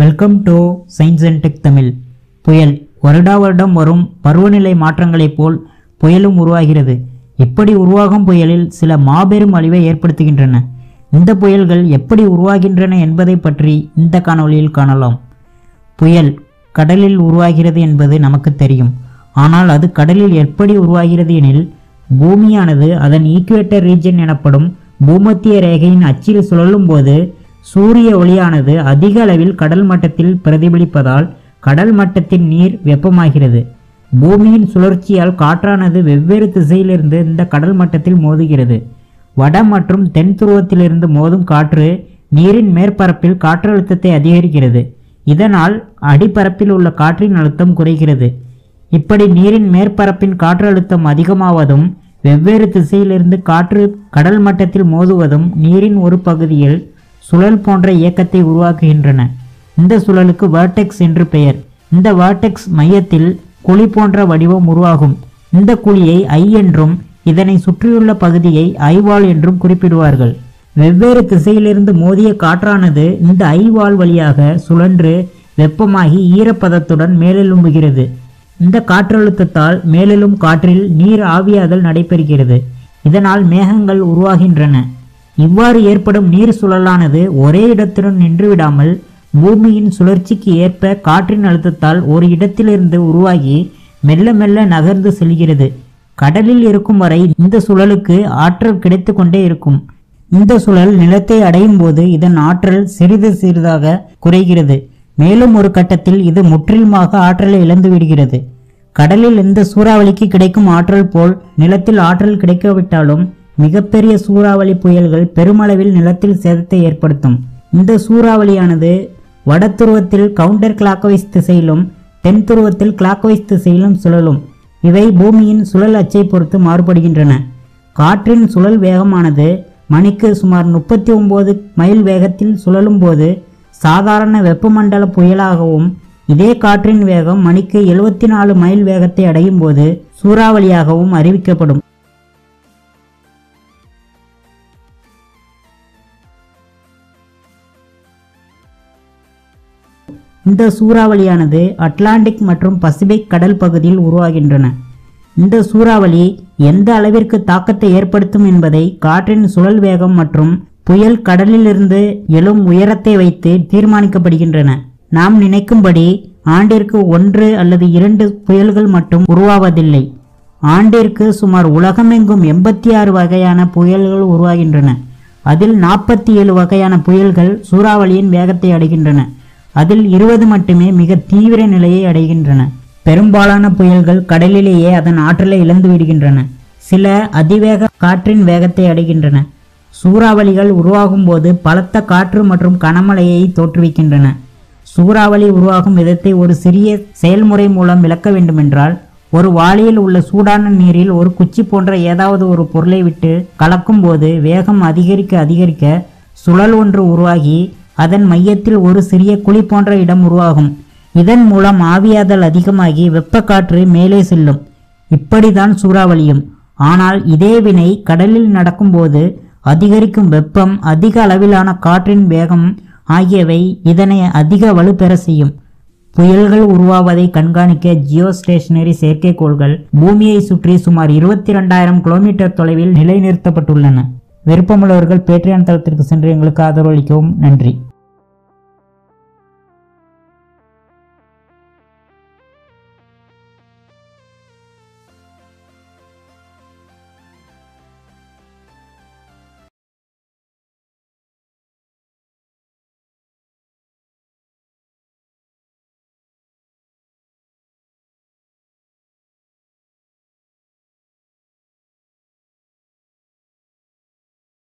Welcome to science and tech Tamil. புயல் வருடா வருடம் வரும் பருவநிலை மாற்றங்களைப் போல் புயலும் உருவாகிறது. இப்படி உருவாகும் புயலில் சில மாபெரும் அழிவை ஏற்படுத்துகின்றன. இந்த புயல்கள் எப்படி உருவாகின்றன என்பதை பற்றி இந்த காணொளியில் காணலாம். புயல் கடலில் உருவாகிறது என்பது நமக்கு தெரியும். ஆனால் அது கடலில் எப்படி உருவாகிறது எனில், பூமியானது அதன் ஈக்குவேட்டர் ரீஜன் எனப்படும் பூமத்திய ரேகையின் அச்சில் சுழலும் போது சூரிய ஒளியானது அதிக அளவில் கடல் மட்டத்தில் பிரதிபலிப்பதால் கடல் மட்டத்தின் நீர் வெப்பமாகிறது. பூமியின் சுழற்சியால் காற்றானது வெவ்வேறு திசையிலிருந்து இந்த கடல் மட்டத்தில் மோதுகிறது. வட மற்றும் தென் துருவத்திலிருந்து மோதும் காற்று நீரின் மேற்பரப்பில் காற்றழுத்தத்தை அதிகரிக்கிறது. இதனால் அடிப்பரப்பில் உள்ள காற்றின் அழுத்தம் குறைகிறது. இப்படி நீரின் மேற்பரப்பின் காற்றழுத்தம் அதிகமாவதும் வெவ்வேறு திசையிலிருந்து காற்று கடல் மட்டத்தில் மோதுவதும் நீரின் ஒரு பகுதியில் சுழல் போன்ற இயக்கத்தை உருவாக்குகின்றன. இந்த சுழலுக்கு வர்டெக்ஸ் என்று பெயர். இந்த வர்டெக்ஸ் மையத்தில் குழி போன்ற வடிவம் உருவாகும். இந்த குழியை ஐ என்றும் இதனை சுற்றியுள்ள பகுதியை ஐவால் என்றும் குறிப்பிடுவார்கள். வெவ்வேறு திசையிலிருந்து மோதிய காற்றானது இந்த ஐவால் வழியாக சுழன்று வெப்பமாகி ஈரப்பதத்துடன் மேலெழும்புகிறது. இந்த காற்றழுத்தத்தால் மேலெழும் காற்றில் நீர் ஆவியாதல் நடைபெறுகிறது. இதனால் மேகங்கள் உருவாகின்றன. இவ்வாறு ஏற்படும் நீர் சுழலானது ஒரே இடத்துடன் நின்றுவிடாமல் பூமியின் சுழற்சிக்கு ஏற்ப காற்றின் அழுத்தத்தால் ஒரு இடத்திலிருந்து உருவாகி மெல்ல மெல்ல நகர்ந்து செல்கிறது. கடலில் இருக்கும் வரை இந்த சுழலுக்கு ஆற்றல் கிடைத்து கொண்டே இருக்கும். இந்த சுழல் நிலத்தை அடையும் போது இதன் ஆற்றல் சிறிது சிறிதாக குறைகிறது. மேலும் ஒரு கட்டத்தில் இது முற்றிலுமாக ஆற்றலை இழந்து விடுகிறது. கடலில் இந்த சூறாவளிக்கு கிடைக்கும் ஆற்றல் போல் நிலத்தில் ஆற்றல் கிடைக்காவிட்டாலும் மிகப்பெரிய சூறாவளி புயல்கள் பெருமளவில் நிலத்தில் சேதத்தை ஏற்படுத்தும். இந்த சூறாவளியானது வட துருவத்தில் கவுண்டர் கிளாக்வைஸ் திசையிலும் தென் துருவத்தில் கிளாக்வைஸ் திசையிலும் சுழலும். இவை பூமியின் சுழல் அச்சை பொறுத்து மாறுபடுகின்றன. காற்றின் சுழல் வேகமானது மணிக்கு சுமார் 39 மைல் வேகத்தில் சுழலும் போது சாதாரண வெப்பமண்டல புயலாகவும், இதே காற்றின் வேகம் மணிக்கு 74 மைல் வேகத்தை அடையும் போது சூறாவளியாகவும் அறிவிக்கப்படும். இந்த சூறாவளியானது அட்லாண்டிக் மற்றும் பசிபிக் கடல் பகுதியில் உருவாகின்றன. இந்த சூறாவளி எந்த அளவிற்கு தாக்கத்தை ஏற்படுத்தும் என்பதை காற்றின் சுழல் வேகம் மற்றும் புயல் கடலிலிருந்து எழும் உயரத்தை வைத்து தீர்மானிக்கப்படுகின்றன. நாம் நினைக்கும்படி ஆண்டிற்கு 1 அல்லது 2 புயல்கள் மட்டும் உருவாவதில்லை. ஆண்டிற்கு சுமார் உலகமெங்கும் 86 வகையான புயல்கள் உருவாகின்றன. அதில் 47 வகையான புயல்கள் சூறாவளியின் வேகத்தை அடைகின்றன. அதில் 20 மட்டுமே மிக தீவிர நிலையை அடைகின்றன. பெரும்பாலான புயல்கள் கடலிலேயே அதன் ஆற்றலை இழந்து விடுகின்றன. சில அதிவேக காற்றின் வேகத்தை அடைகின்றன. சூறாவளிகள் உருவாகும் போது பலத்த காற்று மற்றும் கனமழையை தோற்றுவிக்கின்றன. சூறாவளி உருவாகும் விதத்தை ஒரு சிறிய செயல்முறை மூலம் விளக்க வேண்டுமென்றால், ஒரு வாளியில் உள்ள சூடான நீரில் ஒரு குச்சி போன்ற ஏதாவது ஒரு பொருளை விட்டு கலக்கும் போது வேகம் அதிகரிக்க அதிகரிக்க சுழல் ஒன்று உருவாகி அதன் மையத்தில் ஒரு சிறிய குழி போன்ற இடம் உருவாகும். இதன் மூலம் ஆவியாதல் அதிகமாகி வெப்ப காற்று மேலே செல்லும். இப்படிதான் சூறாவளியும். ஆனால் இதே வினை கடலில் நடக்கும்போது அதிகரிக்கும் வெப்பம், அதிக அளவிலான காற்றின் வேகம் ஆகியவை இதனை அதிக வலுப்பெற செய்யும். புயல்கள் உருவாவதை கண்காணிக்க ஜியோ ஸ்டேஷனரி செயற்கைக்கோள்கள் பூமியை சுற்றி சுமார் 22,000 கிலோமீட்டர் தொலைவில் நிலைநிறுத்தப்பட்டுள்ளன. விருப்பமுள்ளவர்கள் பேட்ரியான் தளத்திற்கு சென்று எங்களுக்கு ஆதரவளிக்கவும். நன்றி.